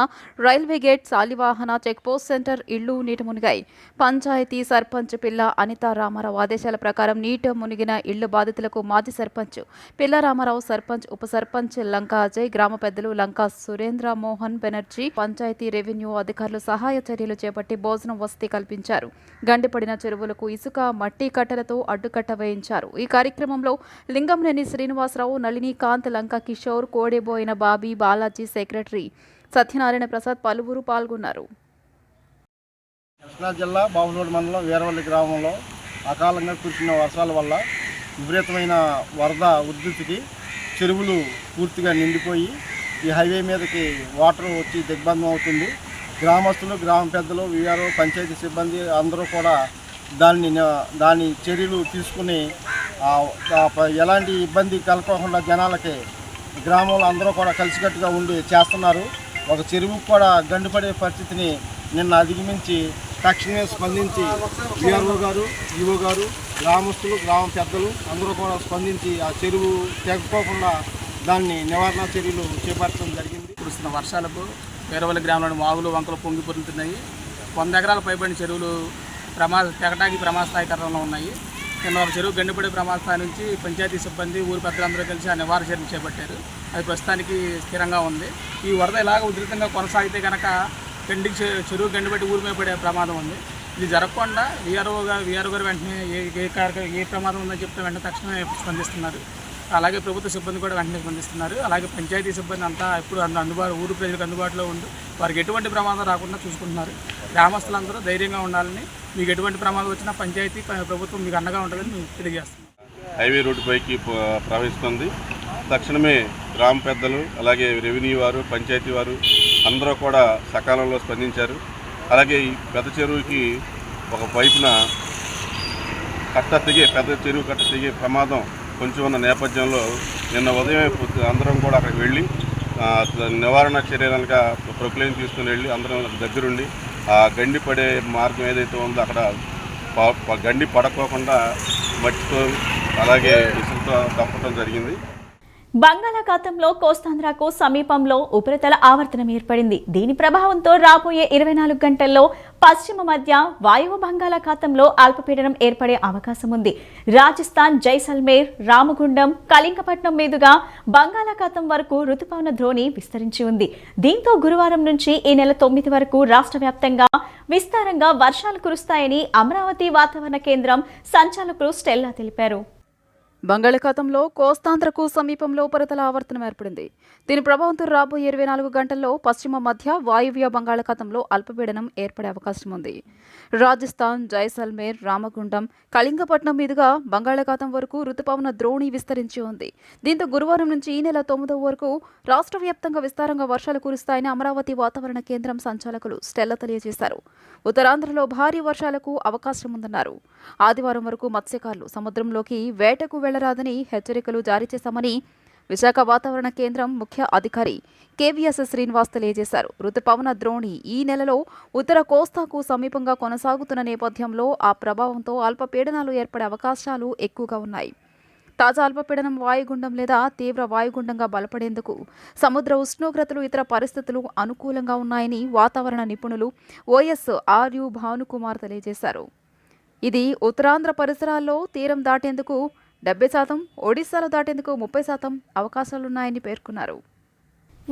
railway gate, Shalivahana, checkpost centre ఇళ్లు నీట మునిగాయి. పంచాయతీ సర్పంచ్ పిల్ల అనితా రామారావు ఆదేశాల ప్రకారం నీట మునిగిన ఇళ్ల బాధితులకు మాజీ సర్పంచ్ పిల్ల రామారావు, సర్పంచ్, ఉప సర్పంచ్ లంకా అజయ్, గ్రామ పెద్దలు లంకా సురేంద్ర మోహన్ బెనర్జీ, పంచాయతీ రెవెన్యూ అధికారులు సహాయ చర్యలు చేపట్టి భోజనం వసతి కల్పించారు. గండిపడిన చెరువులకు ఇసుక, మట్టి కట్టలతో అడ్డుకట్ట వేయించారు. ఈ కార్యక్రమంలో లింగంనేని శ్రీనివాసరావు, నళినీకాంత్, లంకా కిషోర్, కోడెబోయిన బాబీ, బాలాజీ, సెక్రటరీ సత్యనారాయణ ప్రసాద్ పలువురు పాల్గొన్నారు. కృష్ణా జిల్లా బాపునోడు మండలం వీరవల్లి గ్రామంలో అకాలంగా కురిసిన వర్షాల వల్ల విపరీతమైన వరద ఉధృతికి చెరువులు పూర్తిగా నిండిపోయి ఈ హైవే మీదకి వాటర్ వచ్చి దిగ్బంధం అవుతుంది. గ్రామస్తులు, గ్రామ పెద్దలు, వీఆర్ఓ, పంచాయతీ సిబ్బంది అందరూ కూడా దాని చర్యలు తీసుకుని ఎలాంటి ఇబ్బంది కలగకుండా జనాలకి గ్రామంలో అందరూ కూడా కలిసికట్టుగా ఉండి చేస్తున్నారు. ఒక చెరువుకు కూడా గండిపడే పరిస్థితిని నిన్న అధిగమించి తక్షణమే స్పందించి వీఆర్ఓ గారు, ఈఓ గారు, గ్రామస్తులు, గ్రామ పెద్దలు అందరూ కూడా స్పందించి ఆ చెరువు తెగపోకుండా దాన్ని నివారణ చర్యలు చేపట్టడం జరిగింది. కురుస్తున్న వర్షాలకు వీరవల్లి గ్రామంలోని వాగులు, వంకలు పొంగి పొరులుతున్నాయి. 100 ఎకరాల పైబడిన చెరువులు తెగటానికి ప్రమాదస్థాయికరంలో ఉన్నాయి. నిన్న ఒక చెరువు గండిపడే ప్రమాదస్థాయి నుంచి పంచాయతీ సిబ్బంది, ఊరి పెద్దలందరూ కలిసి ఆ నివారణ చర్యలు చేపట్టారు. అది ప్రస్తుతానికి స్థిరంగా ఉంది. ఈ వరద ఇలాగ ఉధృతంగా కొనసాగితే కనుక చెరువు గండిపట్టి ఊరి మీద పడే ప్రమాదం ఉంది. ఇది జరగకుండా వీఆర్ఓ గారు వెంటనే ఏ ప్రమాదం ఉందని చెప్తే వెంటనే తక్షణమే స్పందిస్తున్నారు. అలాగే ప్రభుత్వ సిబ్బంది కూడా వెంటనే స్పందిస్తున్నారు. అలాగే పంచాయతీ సిబ్బంది అంతా ఎప్పుడు ఊరు ప్రజలకు అందుబాటులో ఉండి వారికి ఎటువంటి ప్రమాదం రాకుండా చూసుకుంటున్నారు. గ్రామస్తులందరూ ధైర్యంగా ఉండాలని, మీకు ఎటువంటి ప్రమాదం వచ్చినా పంచాయతీ, ప్రభుత్వం మీకు అండగా ఉంటుందని మేము తెలియజేస్తున్నాం. హైవే రోడ్డు పైకి ప్రవహిస్తుంది. తక్షణమే గ్రామ పెద్దలు, అలాగే రెవెన్యూ వారు, పంచాయతీ వారు అందరూ కూడా సకాలంలో స్పందించారు. అలాగే ఈ పెద్ద చెరువుకి ఒక వైపున పెద్ద చెరువు కట్ట తెగే ప్రమాదం కొంచెం ఉన్న నేపథ్యంలో నిన్న ఉదయం అందరం కూడా అక్కడికి వెళ్ళి నివారణ చర్యలుగా ప్రొక్లైన్ తీసుకుని వెళ్ళి అందరం దగ్గరుండి ఆ గండి పడే మార్గం ఏదైతే ఉందో అక్కడ గండి పడకోకుండా మట్టితో అలాగే ఇసుకతో తప్పడం జరిగింది. బంగాళాఖాతంలో కోస్తాంధ్రకు సమీపంలో ఉపరితల ఆవర్తనం ఏర్పడింది. దీని ప్రభావంతో రాబోయే 24 గంటల్లో పశ్చిమ మధ్య వాయువ్య బంగాళాఖాతంలో అల్పపీడనం ఏర్పడే అవకాశం ఉంది. రాజస్థాన్, జైసల్మేర్, రామగుండం, కళింగపట్నం మీదుగా బంగాళాఖాతం వరకు రుతుపవన ద్రోణి విస్తరించి ఉంది. దీంతో గురువారం నుంచి ఈ నెల 9 వరకు రాష్ట్ర వ్యాప్తంగా విస్తారంగా వర్షాలు కురుస్తాయని అమరావతి వాతావరణ కేంద్రం సంచాలకులు స్టెల్లా తెలిపారు. బంగాళాఖాతంలో కోస్తాంధ్రకు సమీపంలో ఉపరితల ఆవర్తనం ఏర్పడింది. దీని ప్రభావంతో రాబోయే 24 గంటల్లో పశ్చిమ మధ్య వాయువ్య బంగాళాఖాతంలో అల్పపీడనం ఏర్పడే అవకాశం ఉంది. రాజస్థాన్, జైసల్మేర్, రామగుండం, కళింగపట్నం మీదుగా బంగాళాఖాతం వరకు రుతుపవన ద్రోణి విస్తరించి ఉంది. దీంతో గురువారం నుంచి ఈ నెల 9 వరకు రాష్ట్ర వ్యాప్తంగా విస్తారంగా వర్షాలు కురుస్తాయని అమరావతి వాతావరణ కేంద్రం సంచాలకులు స్టెల్లా తెలియజేశారు. ఉత్తరాంధ్రలో భారీ వర్షాలకు అవకాశం ఉందన్నారు. ఆదివారం వరకు మత్స్యకారులు సముద్రంలోకి వేటకు వెళ్లరాదని హెచ్చరికలు జారీ చేశామని విశాఖ వాతావరణ కేంద్రం ముఖ్య అధికారి కేవీఎస్ శ్రీనివాస్ తెలియజేశారు. రుతుపవన ద్రోణి ఈ నెలలో ఉత్తర కోస్తాకు సమీపంగా కొనసాగుతున్న నేపథ్యంలో ఆ ప్రభావంతో అల్పపీడనాలు ఏర్పడే అవకాశాలు ఎక్కువగా ఉన్నాయి. తాజా అల్పపీడనం వాయుగుండం లేదా తీవ్ర వాయుగుండంగా బలపడేందుకు సముద్ర ఉష్ణోగ్రతలు, ఇతర పరిస్థితులు అనుకూలంగా ఉన్నాయని వాతావరణ నిపుణులు OSRU భానుకుమార్ తెలియజేశారు. ఇది ఉత్తరాంధ్ర పరిసరాల్లో తీరం దాటేందుకు 70%, ఒడిశాలో దాటేందుకు 30% అవకాశాలున్నాయని పేర్కొన్నారు.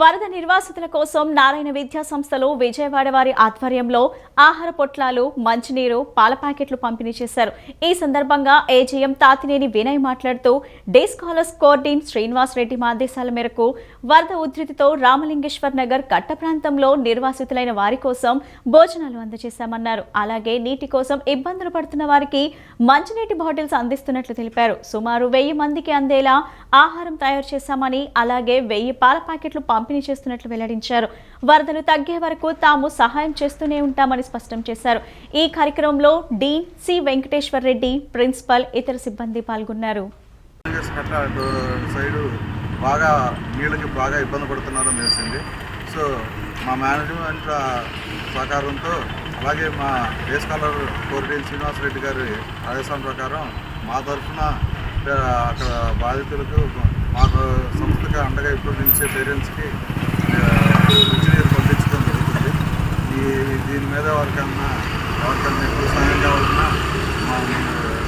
వరద నిర్వాసితుల కోసం నారాయణ విద్యా సంస్థలు విజయవాడ వారి ఆధ్వర్యంలో ఆహార పొట్లాలు, మంచినీరు, పాల ప్యాకెట్లు పంపిణీ చేశారు. ఈ సందర్భంగా ఏజీఎం తాతినేని వినయ్ మాట్లాడుతూ డే స్కాలర్స్ కోర్డీన్ శ్రీనివాస్ రెడ్డి ఆదేశాల మేరకు వరద ఉధృతితో రామలింగేశ్వర్ నగర్ కట్ట ప్రాంతంలో నిర్వాసితులైన వారి కోసం భోజనాలు అందజేశామన్నారు. అలాగే నీటి కోసం ఇబ్బందులు పడుతున్న వారికి మంచినీటి బాటిల్స్ అందిస్తున్నట్లు తెలిపారు. సుమారు 1000 మందికి అందేలా ఆహారం తయారు చేశామని, అలాగే 1000 పాల ప్యాకెట్లు పంపిణీ చేస్తున్నట్లు వెల్లడించారు. వరదలు తగ్గే వరకు తాము సహాయం చేస్తూనే ఉంటామని స్పష్టం చేశారు. ఈ కార్యక్రమంలో డీన్ సి వెంకటేశ్వర్ రెడ్డి, ప్రిన్సిపల్, ఇతర సిబ్బంది పాల్గొన్నారు. బాగా నీళ్ళకి బాగా ఇబ్బంది పడుతున్నారని తెలిసింది. సో మా మేనేజ్మెంట్ సహకారంతో, అలాగే మా డే స్కాలర్ కోర్డీన్ శ్రీనివాస్ రెడ్డి గారి ఆదేశాల ప్రకారం మా తరఫున అక్కడ బాధితులకు మాకు సంస్థగా అండగా ఇప్పుడు నిలిచే పేరెంట్స్కి మంచినీరు పంపించడం జరుగుతుంది. దీని మీద ఎవరికన్నా ఎప్పుడు సహాయం కావాలన్నా మా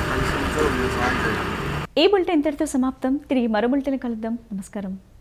కలిసి మేము సహాయం చేయాలి. ఈ బులెటిన్ ఇంతటితో సమాప్తం. తిరిగి మరో బులెటిన్ కలుద్దాం. నమస్కారం.